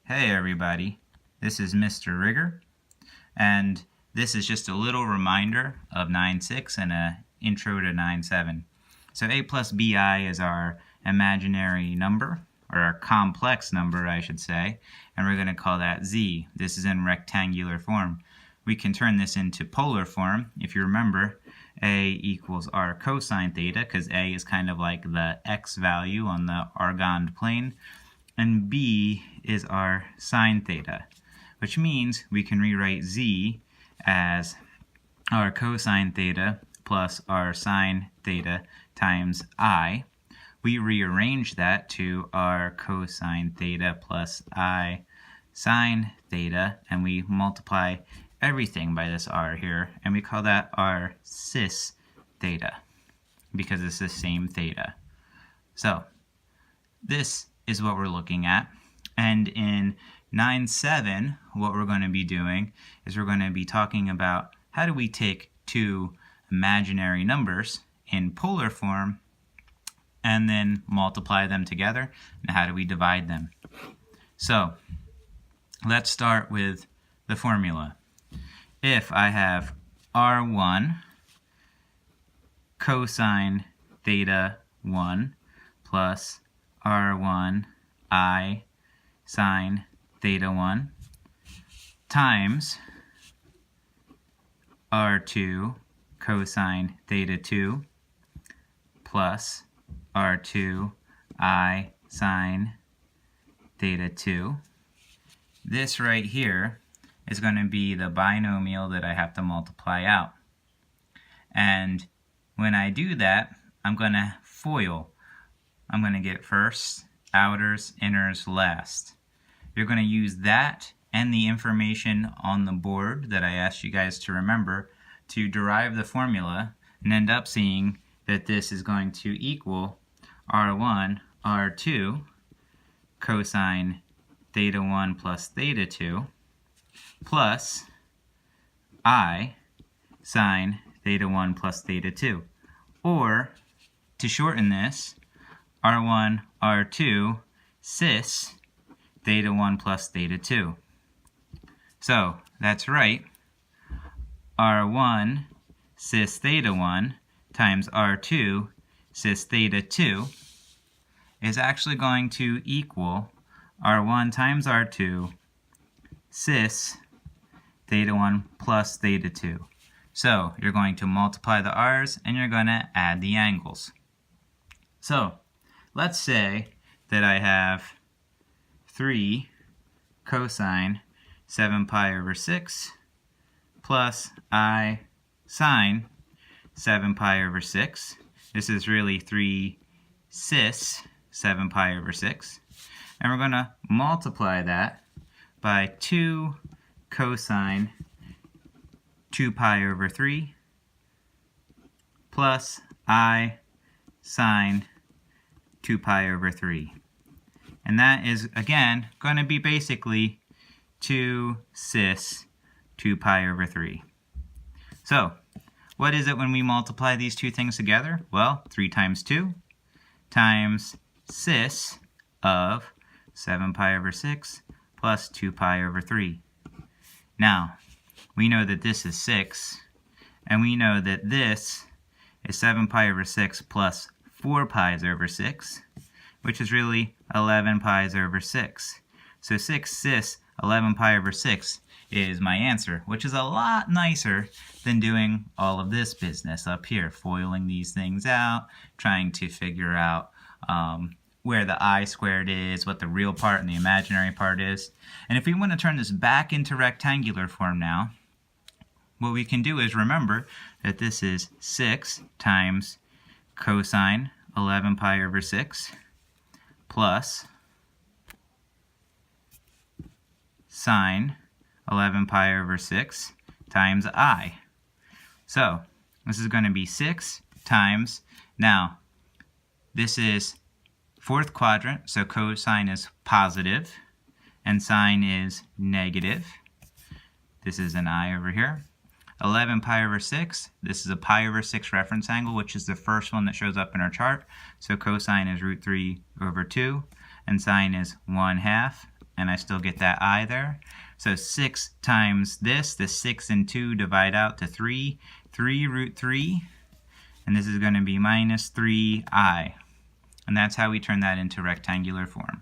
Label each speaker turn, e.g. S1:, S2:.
S1: Hey everybody, this is Mr. Rigger, and this is just a little reminder of 9.6 and an intro to 9.7. So a plus bi is our imaginary number, or our complex number I should say, and we're going to call that z. This is in rectangular form. We can turn this into polar form. If you remember, a equals r cosine theta, because a is kind of like the x value on the Argand plane, and b is our sine theta, which means we can rewrite z as our cosine theta plus our sine theta times I. We rearrange that to our cosine theta plus I sine theta, and we multiply everything by this r here, and we call that our cis theta, because it's the same theta. So this is what we're looking at. And in 9.7, what we're going to be doing is we're going to be talking about how do we take two imaginary numbers in polar form and then multiply them together, and how do we divide them. So let's start with the formula. If I have r1 cosine theta 1 plus r1 I sine theta 1 times r2 cosine theta 2 plus r2 I sine theta 2. This right here is going to be the binomial that I have to multiply out. And when I do that, I'm going to FOIL. I'm going to get first, outers, inners, last. You're going to use that and the information on the board that I asked you guys to remember to derive the formula, and end up seeing that this is going to equal r1, r2 cosine theta 1 plus theta 2 plus I sine theta 1 plus theta 2. Or, to shorten this, r1, r2 cis theta 1 plus theta 2. So that's right, r1 cis theta 1 times r2 cis theta 2 is actually going to equal r1 times r2 cis theta 1 plus theta 2. So you're going to multiply the r's and you're going to add the angles. So let's say that I have 3 cosine 7 pi over 6 plus I sine 7 pi over 6. This is really 3 cis 7 pi over 6. And we're going to multiply that by 2 cosine 2 pi over 3 plus I sine 2 pi over 3. And that is, again, going to be basically 2 cis 2 pi over 3. So, what is it when we multiply these two things together? Well, 3 times 2 times cis of 7 pi over 6 plus 2 pi over 3. Now, we know that this is 6, and we know that this is 7 pi over 6 plus 4 pi's over 6, which is really 11 pi's over 6. So 6 cis 11 pi over 6 is my answer, which is a lot nicer than doing all of this business up here, foiling these things out, trying to figure out where the I squared is, what the real part and the imaginary part is. And if we want to turn this back into rectangular form now, what we can do is remember that this is 6 times cosine 11 pi over 6 plus sine 11 pi over 6 times I. So this is going to be 6 times, now this is fourth quadrant, so cosine is positive and sine is negative. This is an I over here. 11 pi over 6, this is a pi over 6 reference angle, which is the first one that shows up in our chart. So cosine is root 3 over 2, and sine is 1/2 and I still get that I there. So 6 times this, the 6 and 2 divide out to 3, 3 root 3, and this is going to be minus 3i. And that's how we turn that into rectangular form.